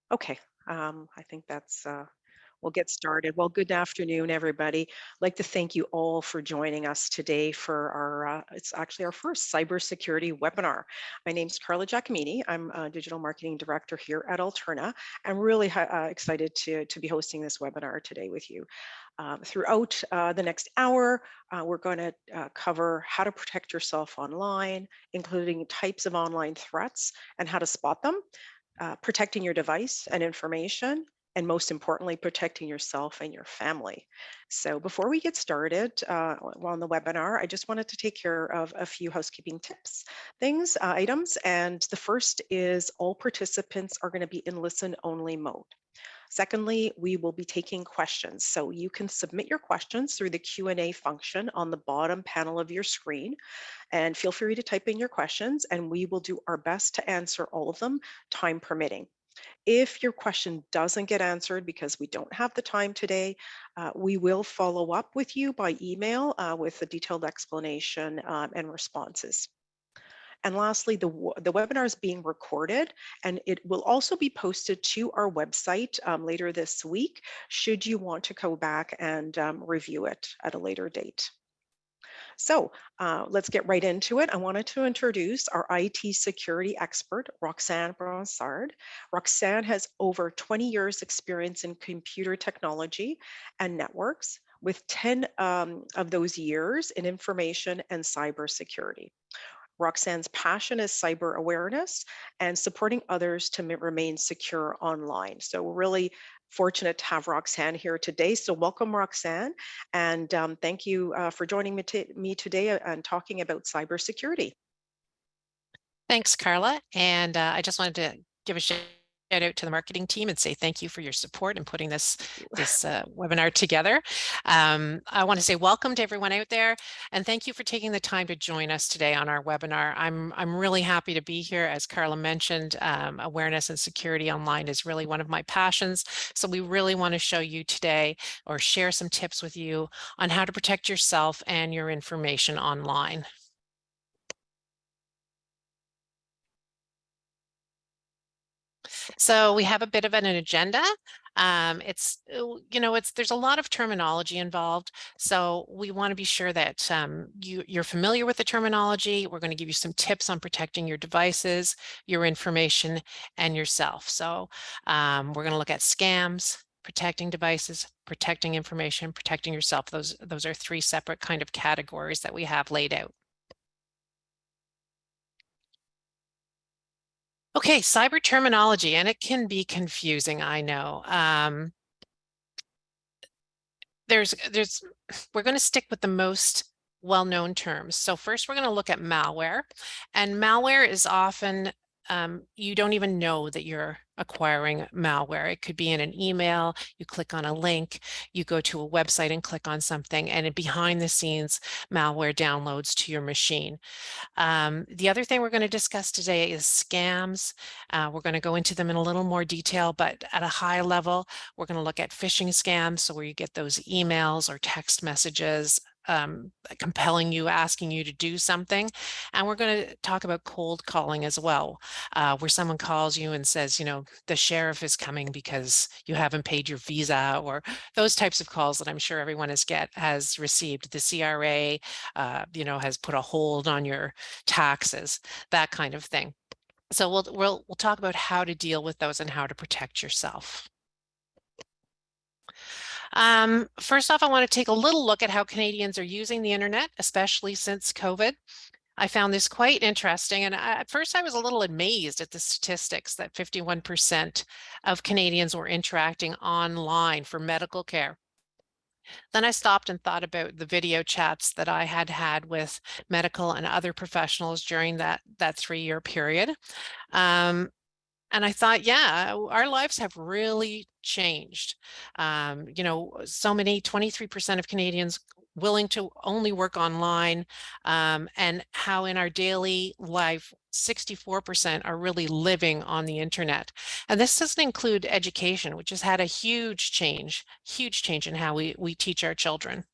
Okay, I think we'll get started. Well, good afternoon, everybody. I'd like to thank you all for joining us today for it's actually our first cybersecurity webinar. My name is Carla Giacomini. I'm a digital marketing director here at Alterna. I'm really excited to be hosting this webinar today with you. Throughout the next hour, we're going to cover how to protect yourself online, including types of online threats and how to spot them, protecting your device and information, and most importantly, protecting yourself and your family. So before we get started on the webinar, I just wanted to take care of a few housekeeping tips, items. And the first is all participants are going to be in listen only mode. Secondly, we will be taking questions. So you can submit your questions through the Q&A function on the bottom panel of your screen, and feel free to type in your questions and we will do our best to answer all of them, time permitting. If your question doesn't get answered because we don't have the time today, we will follow up with you by email with a detailed explanation and responses. And lastly, the webinar is being recorded and it will also be posted to our website later this week, should you want to go back and review it at a later date. So let's get right into it. I wanted to introduce our IT security expert, Roxanne Brassard. Roxanne has over 20 years experience in computer technology and networks, with 10 of those years in information and cybersecurity. Roxanne's passion is cyber awareness and supporting others to remain secure online. So we're really fortunate to have Roxanne here today. So welcome, Roxanne, and thank you for joining me today and talking about cybersecurity. Thanks, Carla. And I just wanted to give a shout out to the marketing team and say thank you for your support in putting this webinar together. I want to say welcome to everyone out there, and thank you for taking the time to join us today on our webinar. I'm really happy to be here. As Carla mentioned, awareness and security online is really one of my passions. So we really want to show you today, or share some tips with you on how to protect yourself and your information online. So we have a bit of an agenda. There's a lot of terminology involved. So we want to be sure that you're familiar with the terminology. We're going to give you some tips on protecting your devices, your information, and yourself. So we're going to look at scams, protecting devices, protecting information, protecting yourself. Those are three separate kind of categories that we have laid out. Okay, cyber terminology, and it can be confusing, I know. We're going to stick with the most well-known terms. So first, we're going to look at malware, and malware is often you don't even know that you're acquiring malware. It could be in an email, you click on a link, you go to a website and click on something, and behind the scenes, malware downloads to your machine. The other thing we're going to discuss today is scams. We're going to go into them in a little more detail, but at a high level, we're going to look at phishing scams, so where you get those emails or text messages compelling you, asking you to do something. And we're going to talk about cold calling as well, where someone calls you and says, the sheriff is coming because you haven't paid your visa, or those types of calls that I'm sure everyone has received. The CRA, has put a hold on your taxes, that kind of thing. So we'll talk about how to deal with those and how to protect yourself. First off, I want to take a little look at how Canadians are using the internet, especially since COVID. I found this quite interesting, and at first I was a little amazed at the statistics that 51% of Canadians were interacting online for medical care. Then I stopped and thought about the video chats that I had had with medical and other professionals during that 3-year period. And I thought, yeah, our lives have really changed. So many, 23% of Canadians willing to only work online, and how in our daily life, 64% are really living on the internet. And this doesn't include education, which has had a huge change in how we teach our children.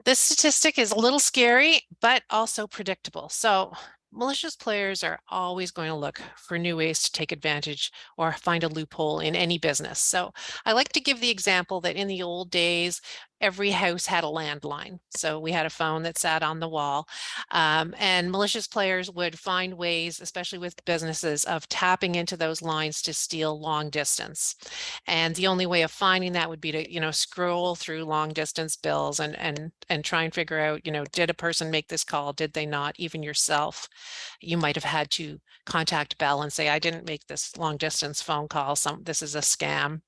This statistic is a little scary, but also predictable. So Malicious players are always going to look for new ways to take advantage or find a loophole in any business. So I like to give the example that in the old days, every house had a landline. So we had a phone that sat on the wall, and malicious players would find ways, especially with businesses, of tapping into those lines to steal long distance. And the only way of finding that would be to, scroll through long distance bills and try and figure out, did a person make this call? Did they not? Even yourself, you might have had to contact Bell and say, I didn't make this long distance phone call. This is a scam.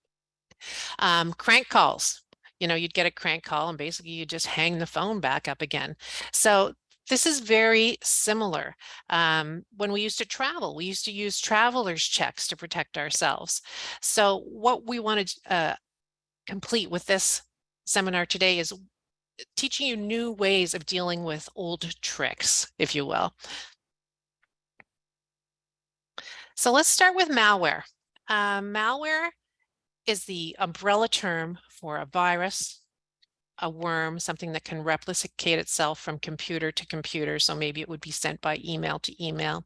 Crank calls. You'd get a crank call and basically you just hang the phone back up again. So this is very similar. When we used to travel, we used to use traveler's checks to protect ourselves. So what we want to complete with this seminar today is teaching you new ways of dealing with old tricks, if you will. So let's start with malware. Malware is the umbrella term for a virus, a worm, something that can replicate itself from computer to computer. So maybe it would be sent by email to email.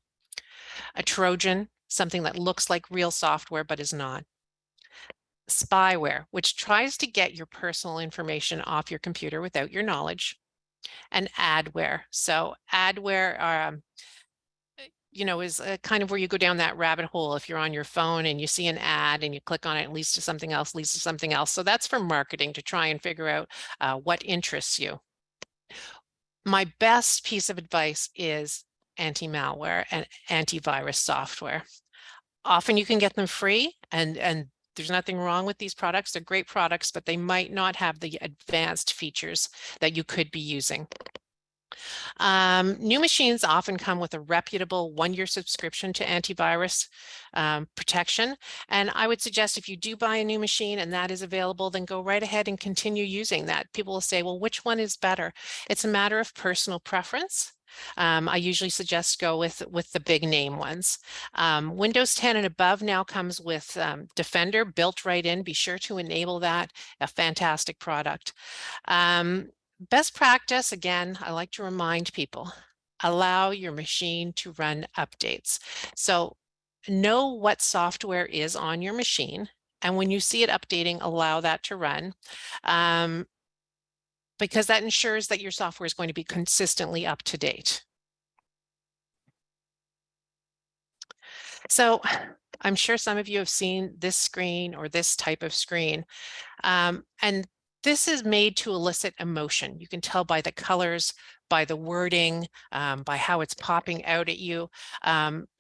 A Trojan, something that looks like real software but is not. Spyware, which tries to get your personal information off your computer without your knowledge. And adware. So adware is kind of where you go down that rabbit hole. If you're on your phone and you see an ad and you click on it, it leads to something else, leads to something else. So that's for marketing, to try and figure out what interests you. My best piece of advice is anti-malware and antivirus software. Often you can get them free, and there's nothing wrong with these products. They're great products, but they might not have the advanced features that you could be using. New machines often come with a reputable one-year subscription to antivirus protection. And I would suggest if you do buy a new machine and that is available, then go right ahead and continue using that. People will say, well, which one is better? It's a matter of personal preference. I usually suggest go with the big name ones. Windows 10 and above now comes with Defender built right in. Be sure to enable that. A fantastic product. Best practice, again, I like to remind people, allow your machine to run updates. So know what software is on your machine, and when you see it updating, allow that to run, because that ensures that your software is going to be consistently up to date. So I'm sure some of you have seen this screen or this type of screen, and this is made to elicit emotion. You can tell by the colors, by the wording, by how it's popping out at you.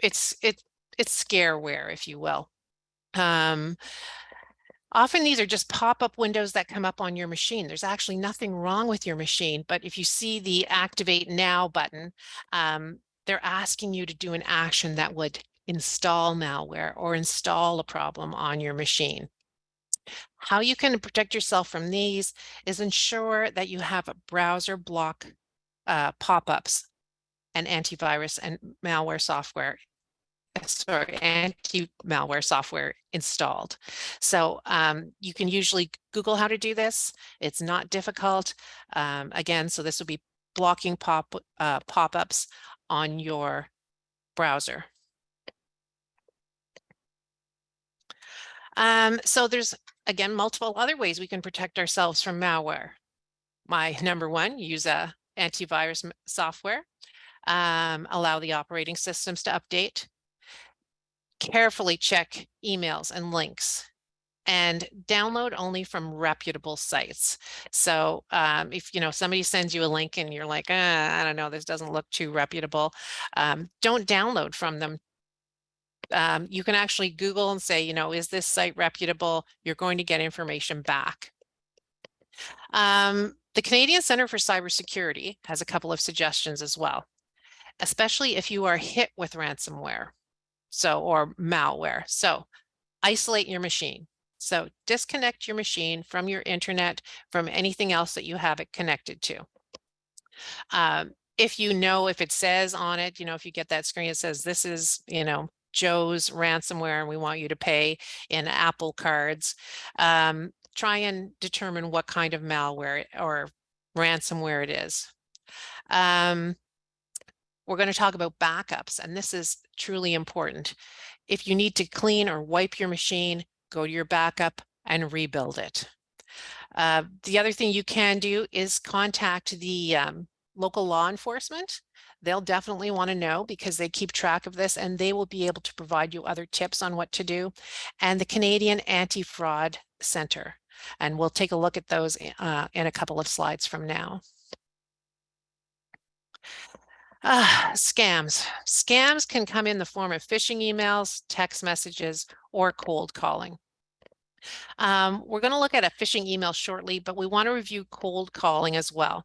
It's scareware, if you will. Often these are just pop-up windows that come up on your machine. There's actually nothing wrong with your machine, but if you see the Activate Now button, they're asking you to do an action that would install malware or install a problem on your machine. How you can protect yourself from these is ensure that you have a browser block pop-ups and antivirus and malware software, anti-malware software installed. So you can usually Google how to do this. It's not difficult. Again, so this will be blocking pop-ups on your browser. So there's, again, multiple other ways we can protect ourselves from malware. My number one, use a antivirus software. Allow the operating systems to update. Carefully check emails and links, and download only from reputable sites. So if somebody sends you a link and you're like, I don't know, this doesn't look too reputable, don't download from them. You can actually Google and say, is this site reputable? You're going to get information back. The Canadian Centre for Cybersecurity has a couple of suggestions as well, especially if you are hit with ransomware, or malware. So isolate your machine. So disconnect your machine from your internet, from anything else that you have it connected to. If it says on it, if you get that screen, it says this is, Joe's ransomware and we want you to pay in Apple cards, try and determine what kind of malware or ransomware it is. we're going to talk about backups, and this is truly important. If you need to clean or wipe your machine, go to your backup and rebuild it. The other thing you can do is contact the local law enforcement. They'll definitely want to know because they keep track of this, and they will be able to provide you other tips on what to do. And the Canadian Anti-Fraud Center. And we'll take a look at those in a couple of slides from now. Scams. Scams can come in the form of phishing emails, text messages, or cold calling. We're going to look at a phishing email shortly, but we want to review cold calling as well.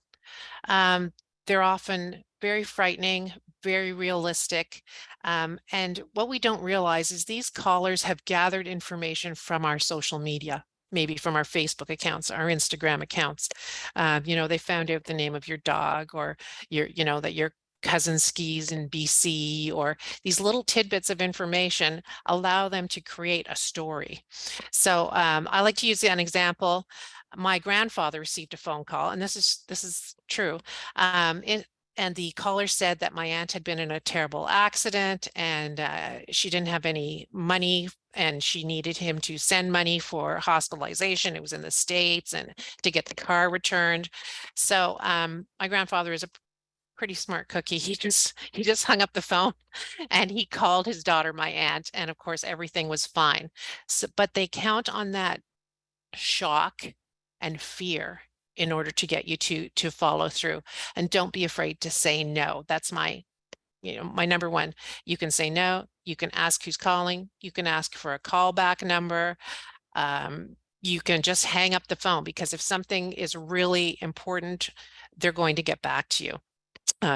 They're often very frightening, very realistic. And what we don't realize is these callers have gathered information from our social media, maybe from our Facebook accounts, our Instagram accounts. They found out the name of your dog, or that your cousin skis in BC, or these little tidbits of information allow them to create a story. So I like to use an example. My grandfather received a phone call, and this is true. And the caller said that my aunt had been in a terrible accident, and she didn't have any money, and she needed him to send money for hospitalization. It was in the States, and to get the car returned. So my grandfather is a pretty smart cookie. He just hung up the phone and he called his daughter, my aunt, and of course everything was fine. So, but they count on that shock and fear in order to get you to follow through. And don't be afraid to say no. That's my number one. You can say no. You can ask who's calling. You can ask for a callback number. You can just hang up the phone, because if something is really important, they're going to get back to you.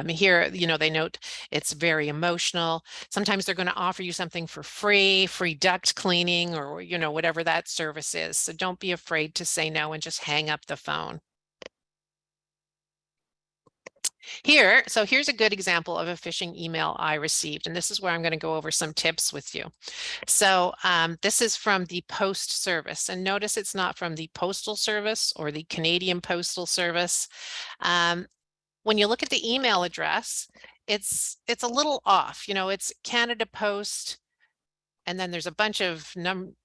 Here, they note it's very emotional. Sometimes they're going to offer you something for free duct cleaning, or, whatever that service is. So don't be afraid to say no and just hang up the phone. Here's a good example of a phishing email I received, and this is where I'm going to go over some tips with you. So this is from the Post Service, and notice it's not from the Postal Service or the Canadian Postal Service. When you look at the email address, it's a little off. It's Canada Post, and then there's a bunch of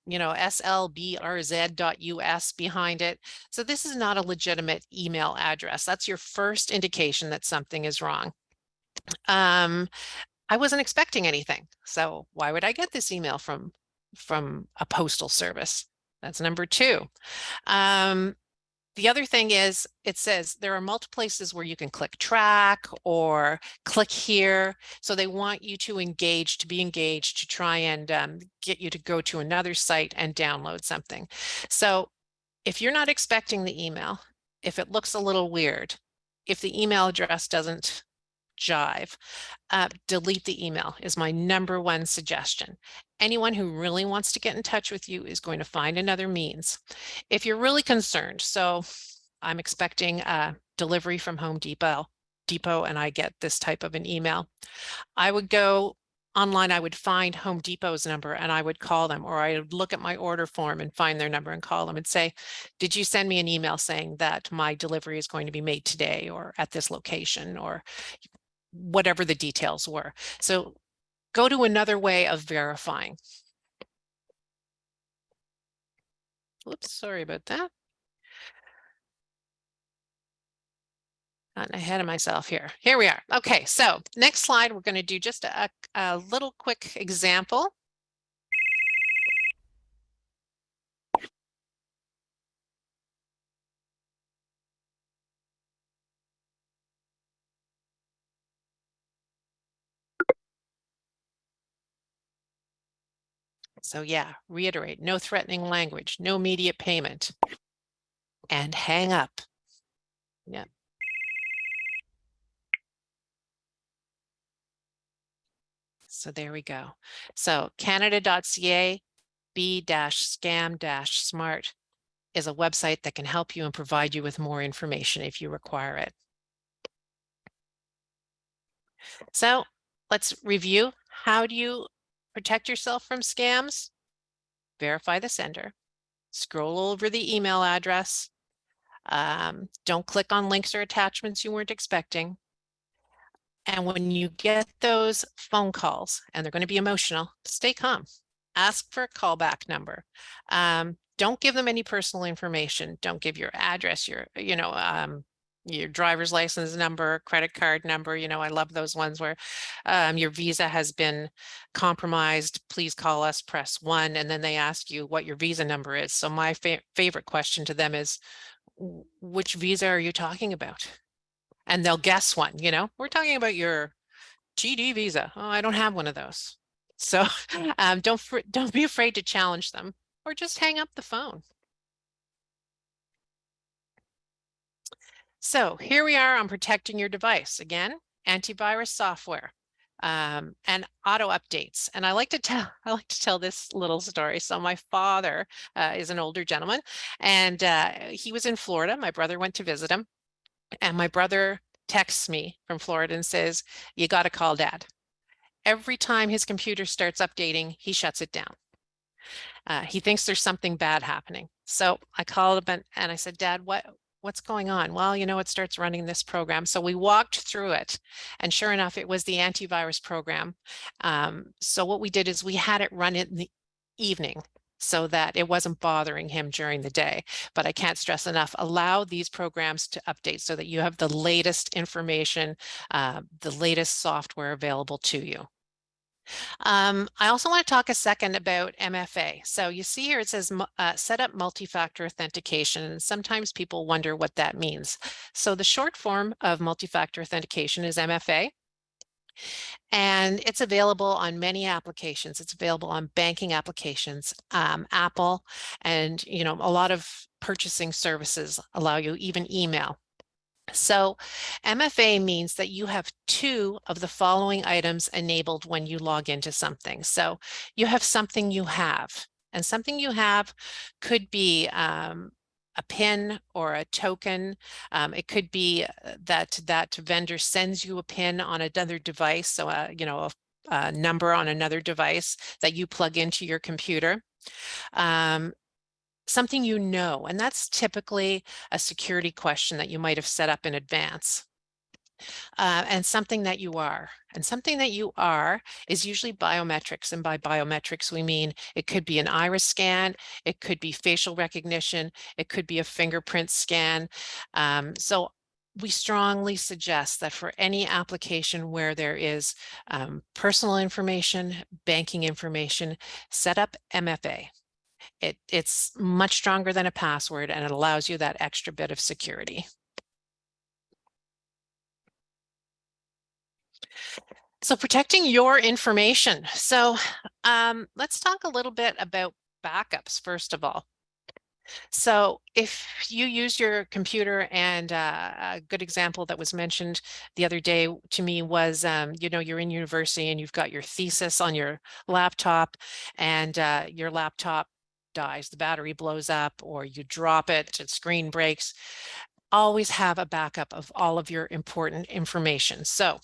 slbrz.us behind it. So this is not a legitimate email address. That's your first indication that something is wrong. I wasn't expecting anything, so why would I get this email from a postal service? That's number two. The other thing is, it says there are multiple places where you can click track or click here. So they want you to be engaged, to try and get you to go to another site and download something. So if you're not expecting the email, if it looks a little weird, if the email address doesn't jive, delete the email is my number one suggestion. Anyone who really wants to get in touch with you is going to find another means. If you're really concerned, so I'm expecting a delivery from Home Depot, and I get this type of an email, I would go online, I would find Home Depot's number and I would call them, or I would look at my order form and find their number and call them and say, did you send me an email saying that my delivery is going to be made today or at this location, or whatever the details were. So go to another way of verifying. Oops, sorry about that. Gotten ahead of myself here. Here we are. Okay, so next slide, we're going to do just a little quick example. So yeah, reiterate, no threatening language, no immediate payment, and hang up. Yeah. So there we go. So canada.ca b-scam-smart is a website that can help you and provide you with more information if you require it. So let's review. How do you protect yourself from scams? Verify the sender. Scroll over the email address. Don't click on links or attachments you weren't expecting. And when you get those phone calls, and they're going to be emotional, stay calm. Ask for a callback number. Don't give them any personal information. Don't give your address, your driver's license number, credit card number. I love those ones where your visa has been compromised. Please call us, press 1, and then they ask you what your visa number is. So my favorite question to them is, which visa are you talking about? And they'll guess one, we're talking about your GD visa. Oh, I don't have one of those. So don't be afraid to challenge them, or just hang up the phone. So here we are on protecting your device. Again, antivirus software and auto updates. And I like to tell this little story. So my father is an older gentleman, and he was in Florida. My brother went to visit him, and my brother texts me from Florida and says, "You got to call Dad." Every time his computer starts updating, he shuts it down. He thinks there's something bad happening. So I called him and I said, "Dad, what's going on?" "Well, it starts running this program." So we walked through it, and sure enough, it was the antivirus program. So what we did is we had it run in the evening so that it wasn't bothering him during the day. But I can't stress enough, allow these programs to update so that you have the latest information, the latest software available to you. I also want to talk a second about MFA. So you see here it says set up multi-factor authentication, and sometimes people wonder what that means. So the short form of multi-factor authentication is MFA, and it's available on many applications. It's available on banking applications, Apple, and a lot of purchasing services allow you, even email. So MFA means that you have 2 of the following items enabled when you log into something. So you have something you have, and something you have could be a PIN or a token. It could be that vendor sends you a PIN on another device, so a number on another device that you plug into your computer. Something and that's typically a security question that you might have set up in advance. And something that you are. And something that you are is usually biometrics. And by biometrics, we mean it could be an iris scan, it could be facial recognition, it could be a fingerprint scan. So we strongly suggest that for any application where there is personal information, banking information, set up MFA. It's much stronger than a password, and it allows you that extra bit of security. So protecting your information. So let's talk a little bit about backups, first of all. So if you use your computer, and a good example that was mentioned the other day to me was, you're in university and you've got your thesis on your laptop, and your laptop dies, the battery blows up, or you drop it, its screen breaks. Always have a backup of all of your important information. So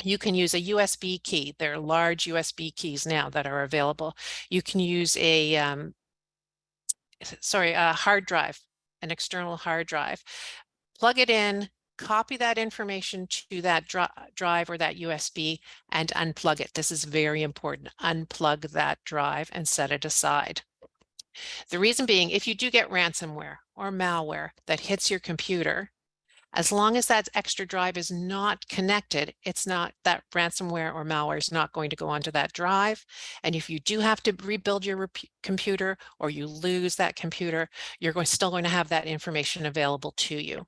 you can use a USB key. There are large USB keys now that are available. You can use a hard drive, an external hard drive. Plug it in, copy that information to that drive or that USB, and unplug it. This is very important. Unplug that drive and set it aside. The reason being, if you do get ransomware or malware that hits your computer, as long as that extra drive is not connected, that ransomware or malware is not going to go onto that drive. And if you do have to rebuild your computer, or you lose that computer, you're still going to have that information available to you.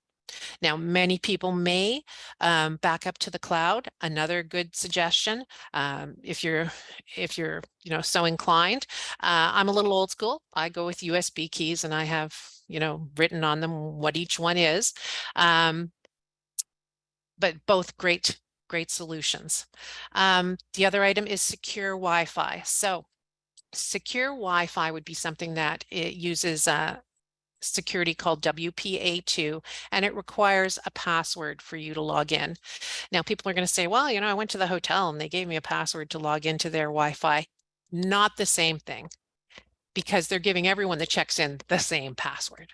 Now, many people may back up to the cloud. Another good suggestion, if you're so inclined. I'm a little old school. I go with USB keys, and I have written on them what each one is. But both great solutions. The other item is secure Wi-Fi. So secure Wi-Fi would be something that it uses security called WPA2, and it requires a password for you to log in. Now, people are going to say, well, I went to the hotel and they gave me a password to log into their Wi-Fi. Not the same thing, because they're giving everyone that checks in the same password.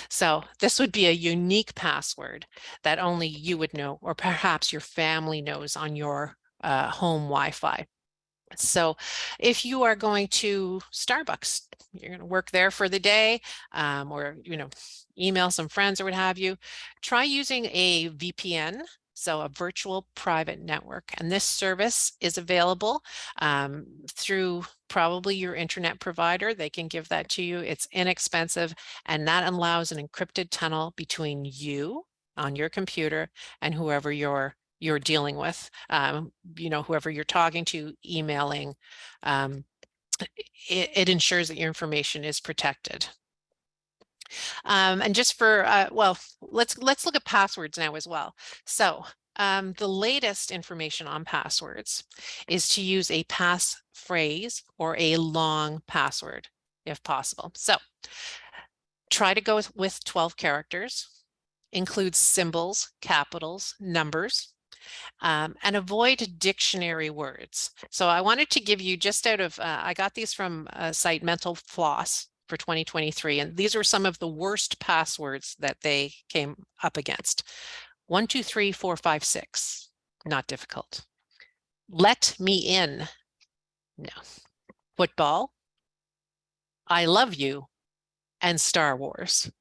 So this would be a unique password that only you would know, or perhaps your family knows on your home Wi-Fi. So if you are going to Starbucks, you're going to work there for the day, or email some friends or what have you, try using a VPN, so a virtual private network. And this service is available through probably your internet provider. They can give that to you. It's inexpensive, and that allows an encrypted tunnel between you on your computer and whoever you're dealing with, whoever you're talking to, emailing. It ensures that your information is protected. And just for, well, let's look at passwords now as well. So the latest information on passwords is to use a passphrase or a long password if possible. So try to go with 12 characters, includes symbols, capitals, numbers, and avoid dictionary words. So I wanted to give you just out of, I got these from a site Mental Floss for 2023, and these are some of the worst passwords that they came up against. 1, 2, 3, 4, 5, 6, not difficult. Let me in, no. Football, I love you, and Star Wars.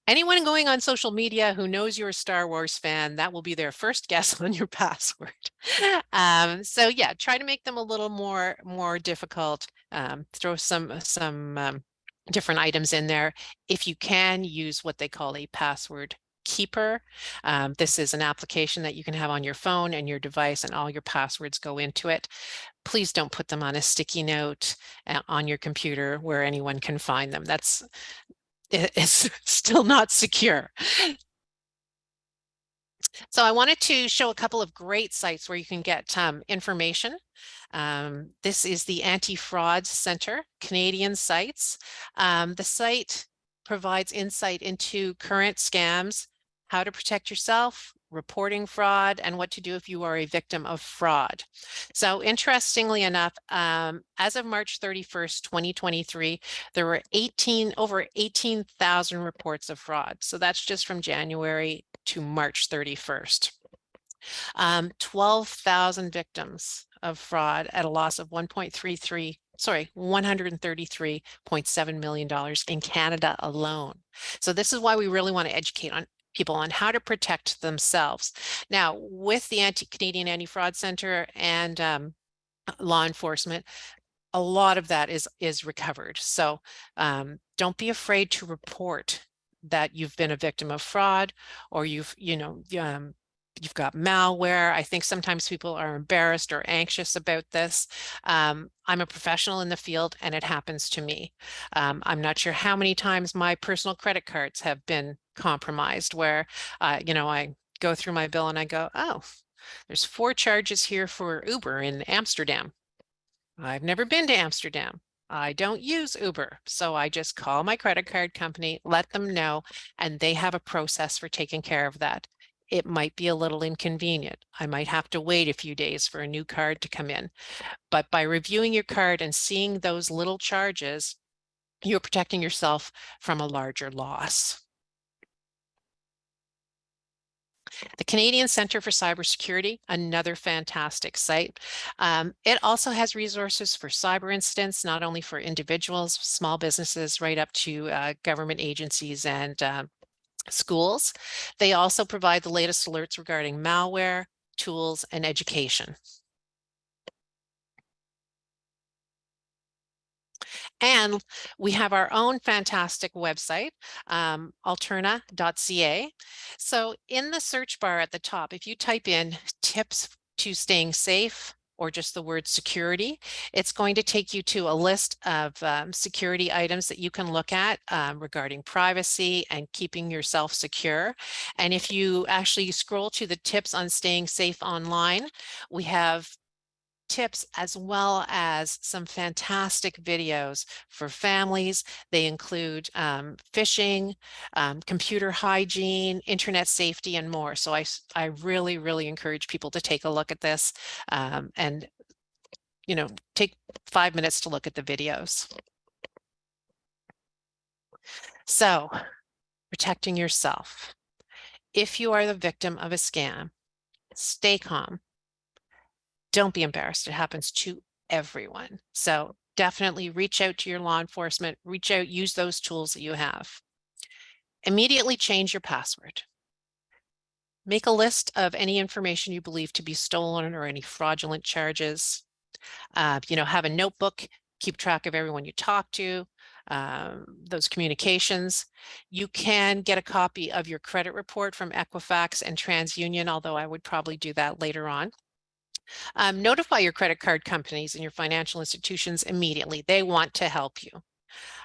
Anyone going on social media who knows you're a Star Wars fan, that will be their first guess on your password. So yeah, try to make them a little more difficult. Throw some different items in there. If you can, use what they call a password keeper. This is an application that you can have on your phone and your device, and all your passwords go into it. Please don't put them on a sticky note on your computer where anyone can find them. It's still not secure. So I wanted to show a couple of great sites where you can get information. This is the Anti-Fraud Center, Canadian sites. The site provides insight into current scams, how to protect yourself, reporting fraud, and what to do if you are a victim of fraud. So interestingly enough, as of March 31st, 2023, there were over 18,000 reports of fraud. So that's just from January to March 31st. 12,000 victims of fraud at a loss of $133.7 million in Canada alone. So this is why we really want to educate people on how to protect themselves. Now, with the Canadian Anti-Fraud Center and law enforcement, a lot of that is recovered. So don't be afraid to report that you've been a victim of fraud, or you've got malware. I think sometimes people are embarrassed or anxious about this. I'm a professional in the field, and it happens to me. I'm not sure how many times my personal credit cards have been compromised, where I go through my bill and I go, oh, there's 4 charges here for Uber in Amsterdam. I've never been to Amsterdam. I don't use Uber, so I just call my credit card company, let them know, and they have a process for taking care of that. It might be a little inconvenient. I might have to wait a few days for a new card to come in. But by reviewing your card and seeing those little charges, you're protecting yourself from a larger loss. The Canadian Centre for Cybersecurity, another fantastic site. It also has resources for cyber incidents, not only for individuals, small businesses, right up to government agencies and schools. They also provide the latest alerts regarding malware, tools, and education. And we have our own fantastic website, alterna.ca. So in the search bar at the top, if you type in tips to staying safe, or just the word security, it's going to take you to a list of security items that you can look at regarding privacy and keeping yourself secure. And if you actually scroll to the tips on staying safe online, we have tips as well as some fantastic videos for families. They include phishing, computer hygiene, internet safety, and more. So I really, really encourage people to take a look at this and take 5 minutes to look at the videos. So, protecting yourself. If you are the victim of a scam, stay calm. Don't be embarrassed. It happens to everyone. So definitely reach out to your law enforcement, reach out, use those tools that you have. Immediately change your password. Make a list of any information you believe to be stolen or any fraudulent charges. Have a notebook, keep track of everyone you talk to, those communications. You can get a copy of your credit report from Equifax and TransUnion, although I would probably do that later on. Notify your credit card companies and your financial institutions immediately. They want to help you.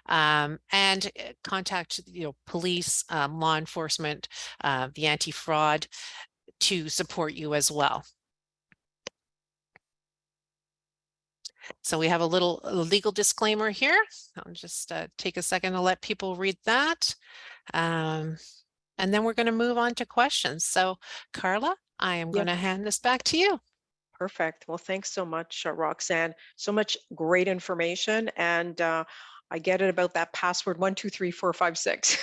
And contact police, law enforcement, the anti-fraud to support you as well. So we have a little legal disclaimer here. I'll just take a second to let people read that. And then we're going to move on to questions. So Carla, I am Yeah. going to hand this back to you. Perfect. Well, thanks so much, Roxanne. So much great information. And I get it about that password 1234566.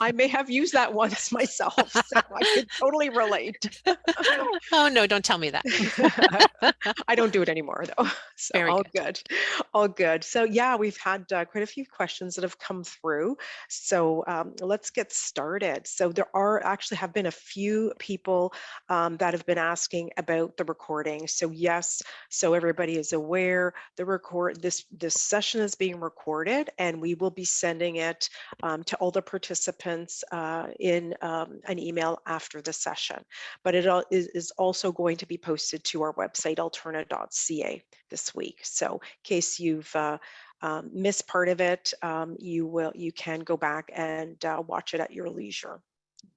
I may have used that once myself, so I could totally relate. Oh, no, don't tell me that. I don't do it anymore though. So Very all good. good. All good. So yeah, we've had quite a few questions that have come through. So let's get started. So there actually have been a few people that have been asking about the recording. So yes, so everybody is aware this session is being recorded, and we will be sending it to all the participants in an email after the session. But it is also going to be posted to our website, alterna.ca, this week. So in case you've missed part of it, you can go back and watch it at your leisure.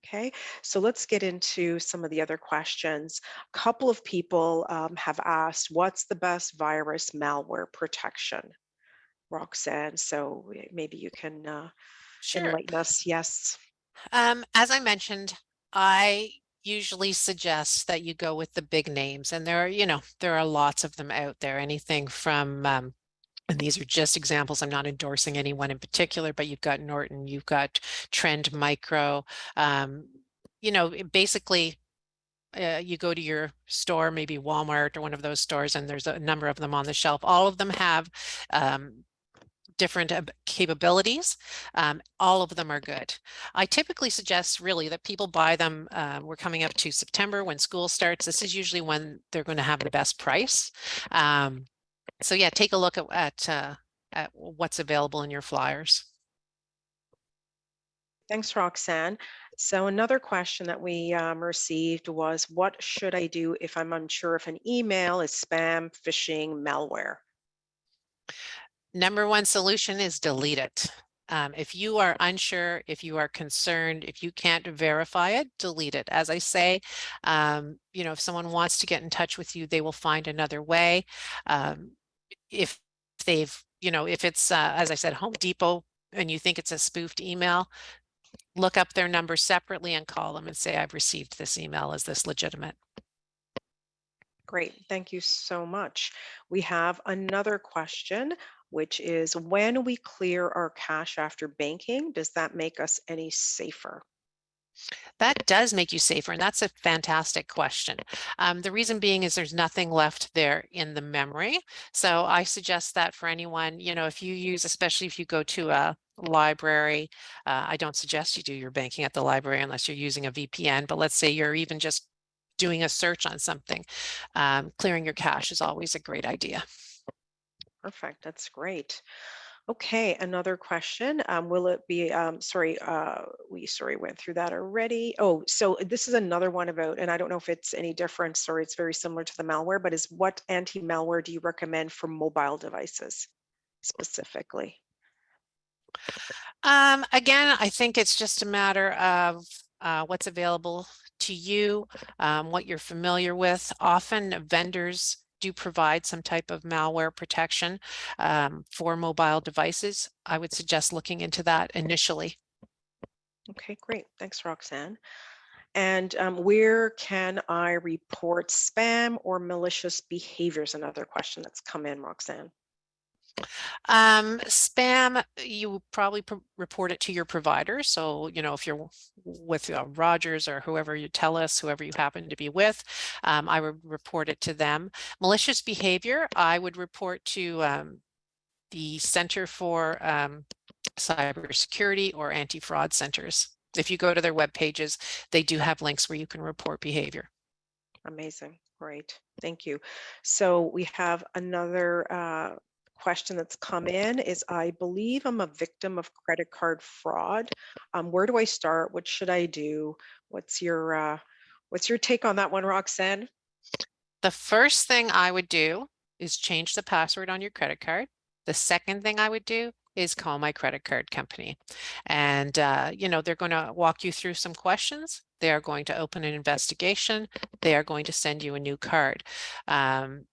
Okay, so let's get into some of the other questions. A couple of people have asked, what's the best virus malware protection? Roxanne, so maybe you can Sure. enlighten us. Yes. As I mentioned, I usually suggest that you go with the big names, and there are lots of them out there. Anything from, and these are just examples. I'm not endorsing anyone in particular, but you've got Norton, you've got Trend Micro. Basically, you go to your store, maybe Walmart or one of those stores, and there's a number of them on the shelf. All of them have different capabilities. All of them are good. I typically suggest really that people buy them. We're coming up to September when school starts. This is usually when they're going to have the best price. So yeah, take a look at what's available in your flyers. Thanks, Roxanne. So another question that we received was, what should I do if I'm unsure if an email is spam, phishing, malware? Number one solution is delete it. If you are unsure, if you are concerned, if you can't verify it, delete it. As I say, if someone wants to get in touch with you, they will find another way. If if it's, as I said, Home Depot, and you think it's a spoofed email, look up their number separately and call them and say, I've received this email. Is this legitimate? Great, thank you so much. We have another question, which is, when we clear our cache after banking, does that make us any safer? That does make you safer, and that's a fantastic question. The reason being is there's nothing left there in the memory. So I suggest that for anyone, if you use, especially if you go to a library, I don't suggest you do your banking at the library unless you're using a VPN, but let's say you're even just doing a search on something. Clearing your cache is always a great idea. Perfect, that's great. Okay, another question. Will it be, we went through that already. Oh, so this is another one about, and I don't know if it's any different or it's very similar to the malware, but is, what anti-malware do you recommend for mobile devices specifically? Again, I think it's just a matter of what's available to you, what you're familiar with. Often vendors do provide some type of malware protection for mobile devices. I would suggest looking into that initially. Okay, great. Thanks, Roxanne. And where can I report spam or malicious behaviors? Another question that's come in, Roxanne. Spam, you probably report it to your provider. So, if you're with Rogers or whoever you tell us, whoever you happen to be with, I would report it to them. Malicious behavior, I would report to the Center for Cybersecurity or Anti-Fraud Centers. If you go to their web pages, they do have links where you can report behavior. Amazing. Great. Thank you. So we have another question that's come in is, I believe I'm a victim of credit card fraud. Where do I start? What should I do? What's your take on that one, Roxanne? The first thing I would do is change the password on your credit card. The second thing I would do is call my credit card company. And, they're going to walk you through some questions. They are going to open an investigation. They are going to send you a new card.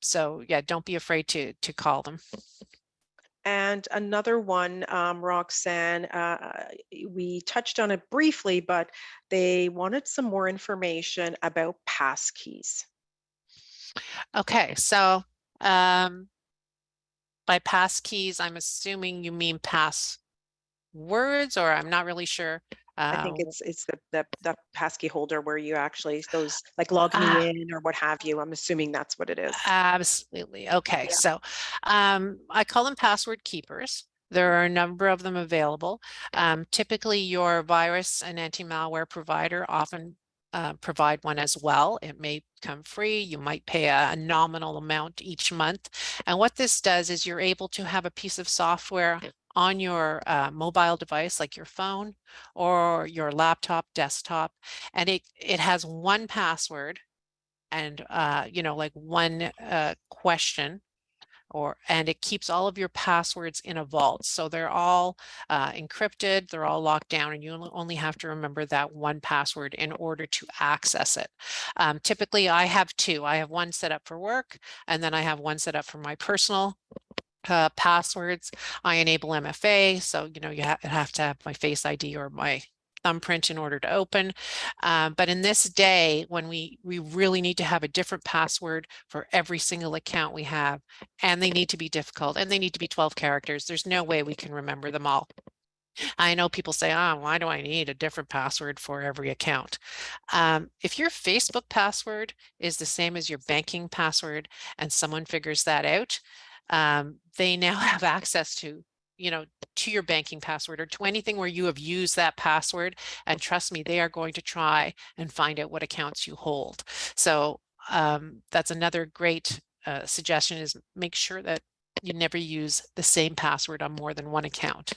So yeah, don't be afraid to call them. And another one, Roxanne, we touched on it briefly, but they wanted some more information about passkeys. Okay, so by passkeys, I'm assuming you mean passwords, or I'm not really sure. I think it's the passkey holder where you actually those like log me in or what have you. I'm assuming that's what it is. Absolutely. Okay, Yeah. so I call them password keepers. There are a number of them available. Typically, your virus and anti-malware provider often provide one as well. It may come free. You might pay a nominal amount each month. And what this does is you're able to have a piece of software on your mobile device, like your phone or your laptop, desktop, and it has one password and like one question, and it keeps all of your passwords in a vault. So they're all encrypted, they're all locked down, and you only have to remember that one password in order to access it. Typically, I have two. I have one set up for work, and then I have one set up for my personal passwords. I enable MFA, so you have to have my Face ID or my thumbprint in order to open. But in this day, when we really need to have a different password for every single account we have, and they need to be difficult, and they need to be 12 characters. There's no way we can remember them all. I know people say, why do I need a different password for every account? If your Facebook password is the same as your banking password and someone figures that out, they now have access to your banking password or to anything where you have used that password. And trust me, they are going to try and find out what accounts you hold. So that's another great suggestion, is make sure that you never use the same password on more than one account.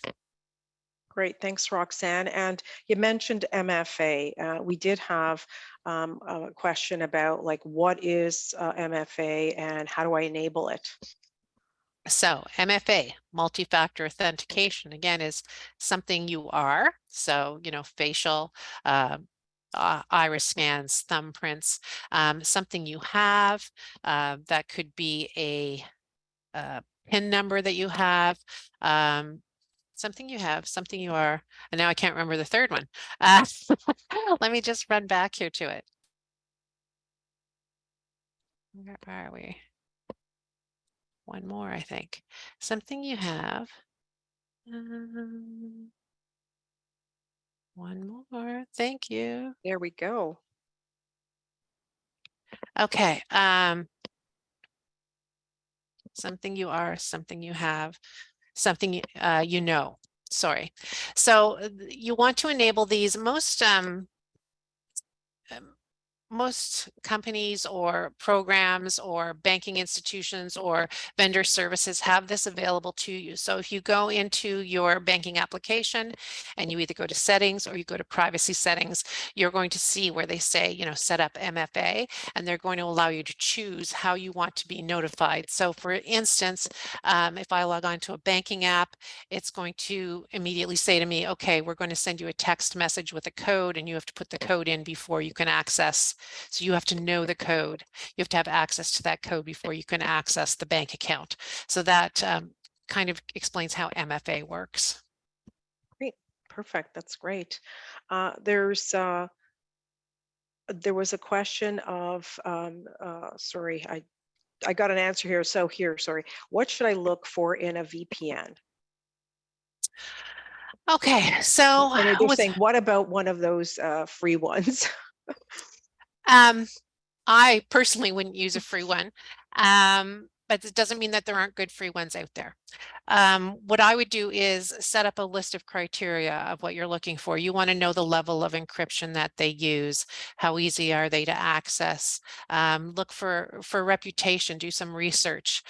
Great, thanks, Roxanne. And you mentioned MFA. We did have a question about like what is MFA and how do I enable it? So MFA, multi-factor authentication, again, is something you are. So, facial, iris scans, thumbprints, something you have. That could be a PIN number that you have, something you have, something you are. And now I can't remember the third one. Let me just run back here to it. Where are we? One more, I think. Something you have. One more. Thank you. There we go. Okay. Something you are, something you have, something you know. Sorry. So you want to enable these. Most companies or programs or banking institutions or vendor services have this available to you. So if you go into your banking application and you either go to settings or you go to privacy settings, you're going to see where they say, set up MFA, and they're going to allow you to choose how you want to be notified. So for instance, if I log on to a banking app, it's going to immediately say to me, okay, we're going to send you a text message with a code, and you have to put the code in before you can access. So you have to know the code. You have to have access to that code before you can access the bank account. So that kind of explains how MFA works. Great, perfect. That's great. There was a question of, sorry, I got an answer here. So here, sorry. What should I look for in a VPN? Okay, so And they're with saying, what about one of those free ones? um, I personally wouldn't use a free one, but it doesn't mean that there aren't good free ones out there. What I would do is set up a list of criteria of what you're looking for. You want to know the level of encryption that they use, how easy are they to access, look for reputation, do some research,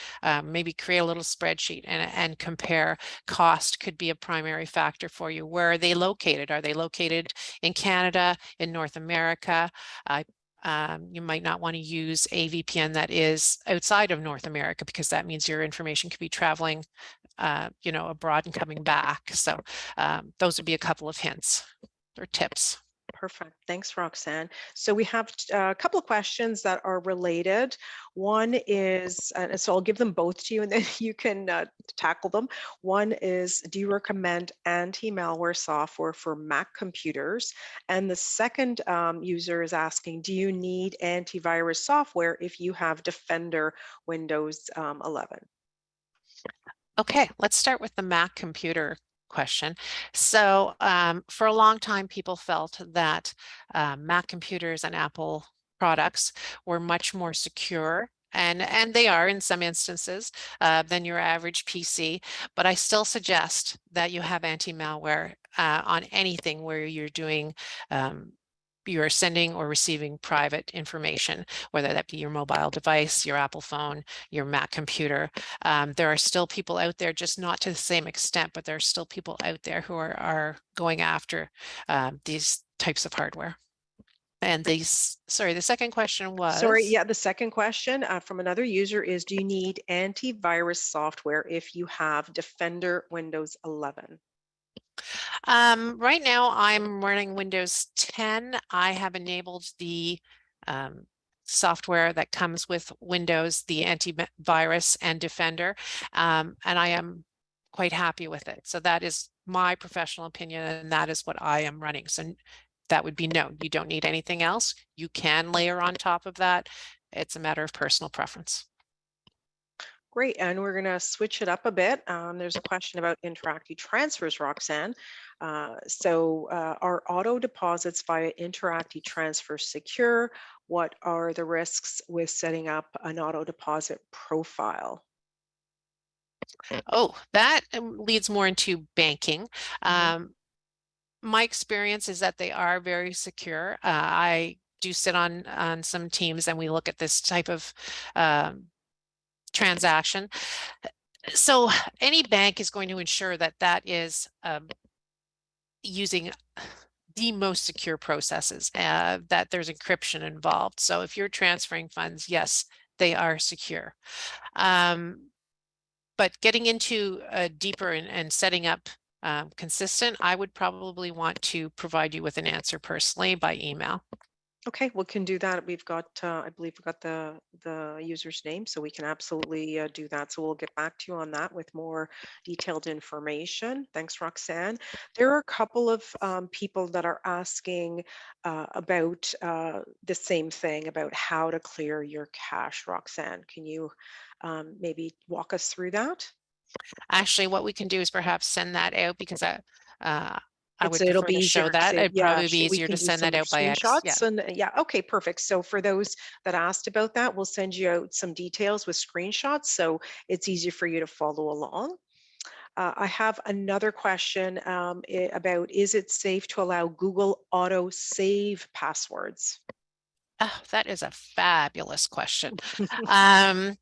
maybe create a little spreadsheet and compare. Cost could be a primary factor for you. Where are they located? Are they located in Canada, in North America? You might not want to use a VPN that is outside of North America because that means your information could be traveling, abroad and coming back. So those would be a couple of hints or tips. Perfect. Thanks, Roxanne. So we have a couple of questions that are related. One is, and so I'll give them both to you and then you can tackle them. One is, do you recommend anti-malware software for Mac computers? And the second user is asking, do you need antivirus software if you have Defender Windows 11? Okay, let's start with the Mac computer question. So for a long time, people felt that Mac computers and Apple products were much more secure. And they are in some instances than your average PC, but I still suggest that you have anti-malware on anything where you're sending or receiving private information, whether that be your mobile device, your Apple phone, your Mac computer. There are still people out there, just not to the same extent, but there are still people out there who are going after these types of hardware. And sorry, the second question Sorry, was? yeah, the second question from another user is, do you need antivirus software if you have Defender Windows 11? Right now I'm running Windows 10. I have enabled the software that comes with Windows, the antivirus and Defender, and I am quite happy with it. So that is my professional opinion, and that is what I am running. So that would be no, you don't need anything else. You can layer on top of that. It's a matter of personal preference. Great, and we're going to switch it up a bit. There's a question about interactive transfers, Roxanne. Are auto deposits via interactive transfer secure? What are the risks with setting up an auto deposit profile? Oh, that leads more into banking. Mhm. My experience is that they are very secure. I do sit on some teams and we look at this type of transaction. So any bank is going to ensure that that is using the most secure processes, that there's encryption involved. So if you're transferring funds, yes, they are secure. But getting into deeper and setting up consistent, I would probably want to provide you with an answer personally by email. Okay, we can do that. We've got, I believe we've got the user's name, so we can absolutely do that. So we'll get back to you on that with more detailed information. Thanks, Roxanne. There are a couple of people that are asking about the same thing, about how to clear your cache. Roxanne, can you maybe walk us through that? Actually, what we can do is perhaps send that out because uh, I would It'll prefer be to show easier that. to, It'd yeah, probably be we easier can to do send some that out by X. Yeah. screenshots and yeah, okay, perfect. So for those that asked about that, we'll send you out some details with screenshots so it's easier for you to follow along. I have another question about, is it safe to allow Google auto save passwords? Oh, that is a fabulous question. Um,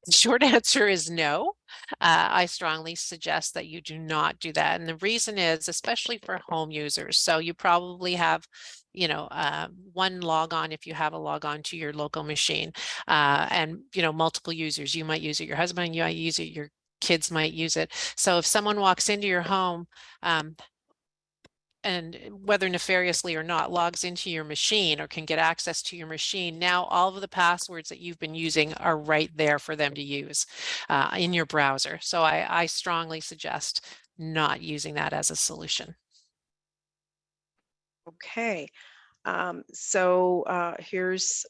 The short answer is no. I strongly suggest that you do not do that. And the reason is, especially for home users. So you probably have, one logon if you have a logon to your local machine, and, multiple users. You might use it, your husband, you might use it, your kids might use it. So if someone walks into your home, and whether nefariously or not, logs into your machine or can get access to your machine, now all of the passwords that you've been using are right there for them to use in your browser. So I strongly suggest not using that as a solution. Okay. Here's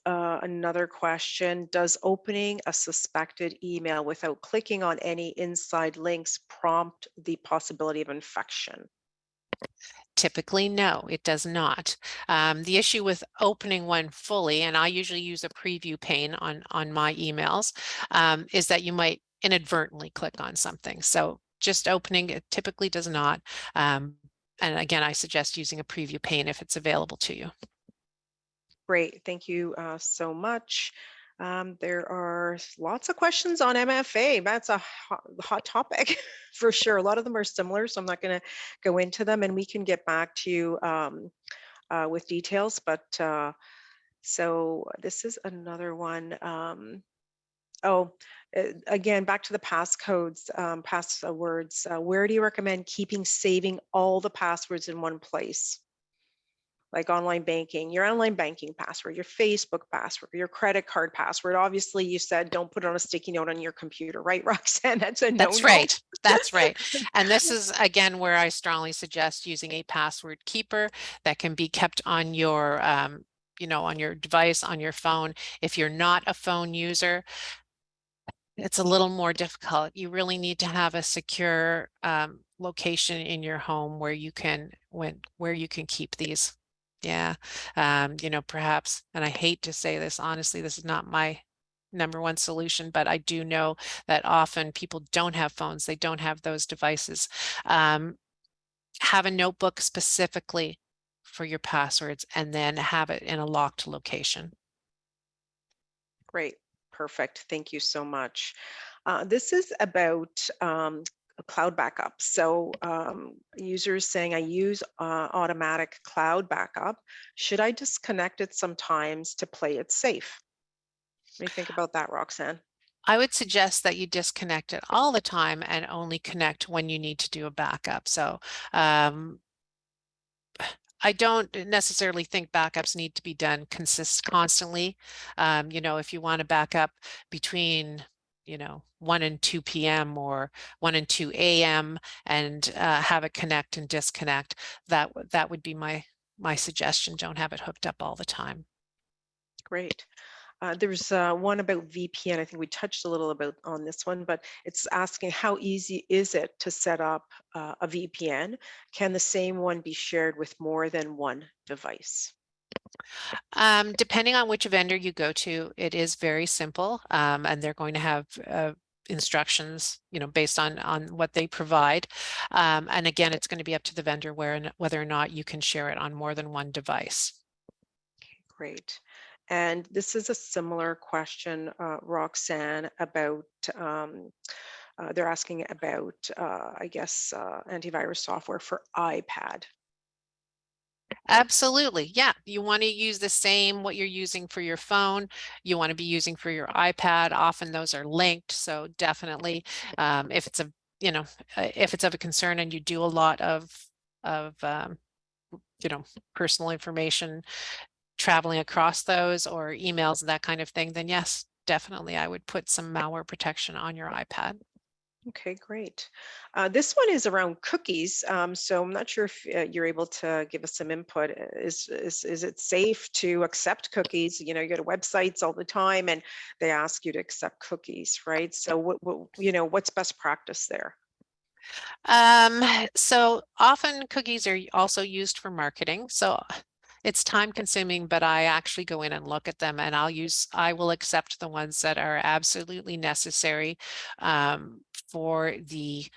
another question. Does opening a suspected email without clicking on any inside links prompt the possibility of infection? Typically, no, it does not. The issue with opening one fully, and I usually use a preview pane on my emails, is that you might inadvertently click on something. So just opening it typically does not. And again, I suggest using a preview pane if it's available to you. Great, thank you so much. There are lots of questions on MFA. That's a hot topic for sure. A lot of them are similar, so I'm not going to go into them, and we can get back to you with details. But so this is another one. Oh, again, back to the passcodes, passwords. Where do you recommend keeping saving all the passwords in one place? Like online banking, your online banking password, your Facebook password, your credit card password. Obviously, you said don't put it on a sticky note on your computer, right, Roxanne? That's a That's no-no. right. That's right. And this is again where I strongly suggest using a password keeper that can be kept on your on your device, on your phone. If you're not a phone user, it's a little more difficult. You really need to have a secure location in your home where you can keep these. Yeah, perhaps, and I hate to say this, honestly, this is not my number one solution, but I do know that often people don't have phones, they don't have those devices. Have a notebook specifically for your passwords and then have it in a locked location. Great, perfect. Thank you so much. This is about a cloud backup. Users saying I use automatic cloud backup. Should I disconnect it sometimes to play it safe? What do you think about that, Roxanne? I would suggest that you disconnect it all the time and only connect when you need to do a backup. So I don't necessarily think backups need to be done constantly. If you want to back up between 1 and 2 p.m. or 1 and 2 a.m. and have it connect and disconnect, that would be my suggestion. Don't have it hooked up all the time. Great. There's one about VPN. I think we touched a little about on this one, but it's asking how easy is it to set up a VPN? Can the same one be shared with more than one device? Depending on which vendor you go to, it is very simple, and they're going to have instructions, based on what they provide. And again, it's going to be up to the vendor whether or not you can share it on more than one device. Great. And this is a similar question, Roxanne, about they're asking about, I guess, antivirus software for iPad. Absolutely. Yeah. You want to use the same what you're using for your phone, you want to be using for your iPad. Often those are linked. So definitely, if it's if it's of a concern and you do a lot of personal information traveling across those or emails and that kind of thing, then yes, definitely I would put some malware protection on your iPad. Okay, great. This one is around cookies. So I'm not sure if you're able to give us some input. Is it safe to accept cookies? You go to websites all the time and they ask you to accept cookies, right? So what's best practice there? So often cookies are also used for marketing. So it's time consuming, but I actually go in and look at them and I will accept the ones that are absolutely necessary for the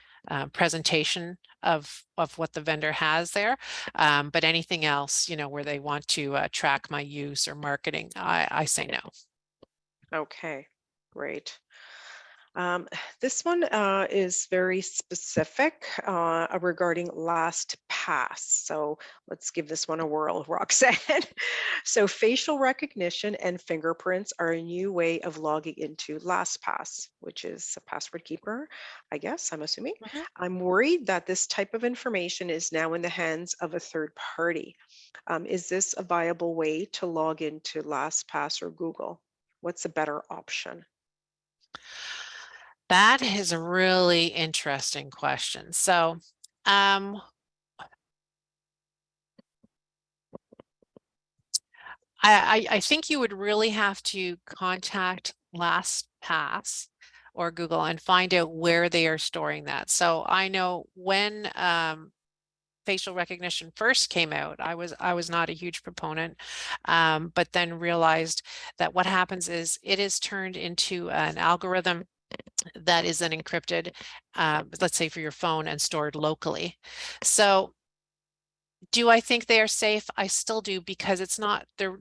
presentation of what the vendor has there. But anything else, where they want to track my use or marketing, I say no. Okay, great. Um, this one is very specific regarding LastPass. So let's give this one a whirl, Roxanne. So facial recognition and fingerprints are a new way of logging into LastPass, which is a password keeper, I guess, I'm assuming. Mhm. I'm worried that this type of information is now in the hands of a third party. Is this a viable way to log into LastPass or Google? What's a better option? That is a really interesting question. So, um, I think you would really have to contact LastPass or Google and find out where they are storing that. So I know when facial recognition first came out, I was not a huge proponent, but then realized that what happens is it is turned into an algorithm that is then encrypted, let's say for your phone, and stored locally. So do I think they are safe? I still do, because it's not, they're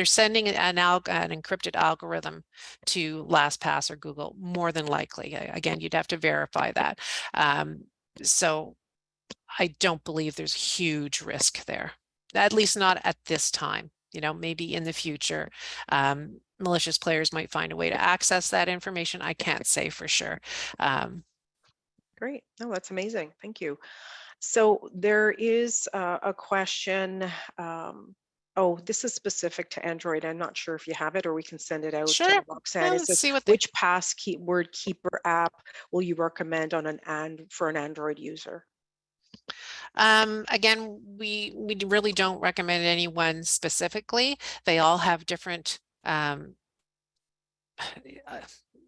sending an encrypted algorithm to LastPass or Google, more than likely. Again, you'd have to verify that. So I don't believe there's huge risk there, at least not at this time. You know, maybe in the future, malicious players might find a way to access that information. I can't say for sure. Great. No, that's amazing. Thank you. So there is a question. Oh, this is specific to Android. I'm not sure if you have it, or we can send it out, Sure. Roxanne. Well, It let's says, see what they. which password keeper app will you recommend on for an Android user? Again, we really don't recommend any one specifically. They all have different uh,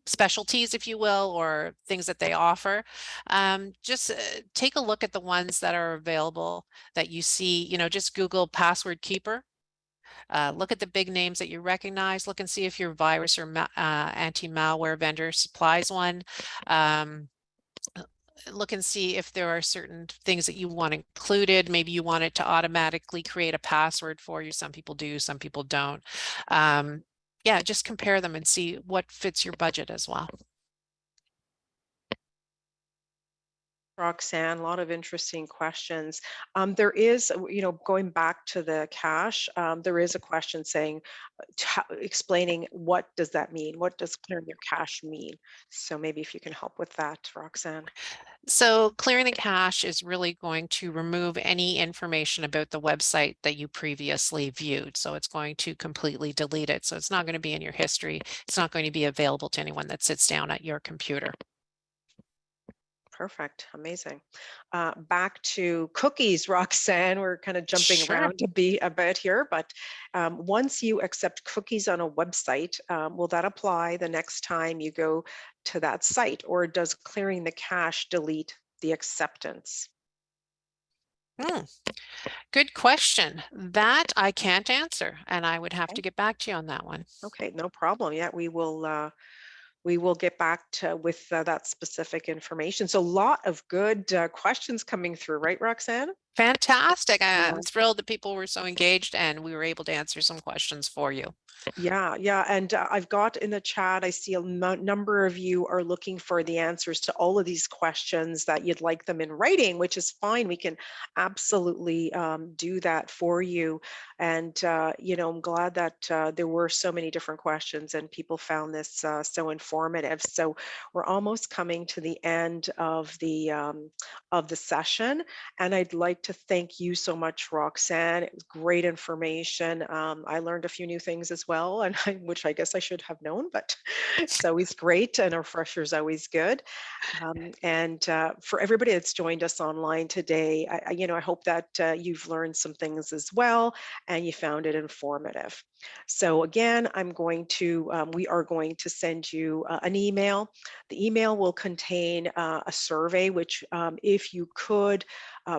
specialties, if you will, or things that they offer. Just take a look at the ones that are available that you see, you know, just Google password keeper. Look at the big names that you recognize. Look and see if your virus or anti-malware vendor supplies one. Look and see if there are certain things that you want included. Maybe you want it to automatically create a password for you. Some people do, some people don't. Yeah, just compare them and see what fits your budget as well. Roxanne, a lot of interesting questions. There is, going back to the cache, there is a question saying, explaining what does that mean? What does clearing your cache mean? So maybe if you can help with that, Roxanne. So clearing the cache is really going to remove any information about the website that you previously viewed. So it's going to completely delete it. So it's not going to be in your history. It's not going to be available to anyone that sits down at your computer. Perfect. Amazing. Back to cookies, Roxanne. We're kind of jumping Sure. around a bit here, but once you accept cookies on a website, will that apply the next time you go to that site, or does clearing the cache delete the acceptance? Hmm. Good question. That I can't answer, and I would have Okay. to get back to you on that one. Okay, no problem. Yeah, we will. We will get back to with that specific information. So, a lot of good questions coming through, right, Roxanne? Fantastic. Yeah. I'm thrilled that people were so engaged and we were able to answer some questions for you. Yeah, yeah, and I've got in the chat, I see a number of you are looking for the answers to all of these questions, that you'd like them in writing, which is fine. We can absolutely do that for you. And I'm glad that there were so many different questions and people found this so informative. So we're almost coming to the end of the session, and I'd like to thank you so much, Roxanne. It was great information. I learned a few new things as well, and which I guess I should have known, but it's always great, and a refresher is always good. And for everybody that's joined us online today, I hope that you've learned some things as well, and you found it informative. So again, we are going to send you an email. The email will contain a survey, which if you could,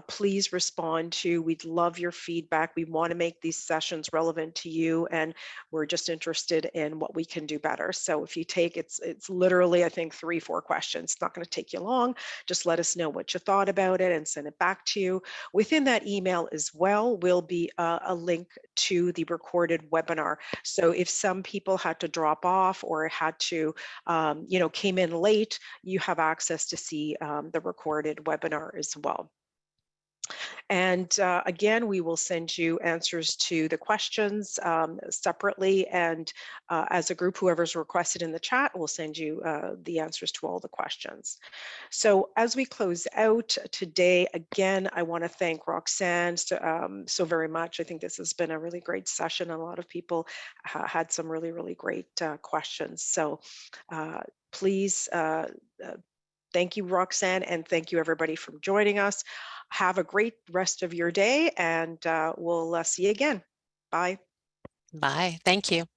please respond to. We'd love your feedback. We want to make these sessions relevant to you, and we're just interested in what we can do better. So if you take, it's literally, I think, 3-4 questions. It's not going to take you long. Just let us know what you thought about it and send it back to you. Within that email as well will be a link to the recorded webinar. So if some people had to drop off or had to, came in late, you have access to see the recorded webinar as well. And again, we will send you answers to the questions separately. And as a group, whoever's requested in the chat will send you the answers to all the questions. So as we close out today, again, I want to thank Roxanne so very much. I think this has been a really great session. A lot of people had some really, really great questions. So please, thank you, Roxanne, and thank you everybody for joining us. Have a great rest of your day, and we'll see you again. Bye. Bye. Thank you.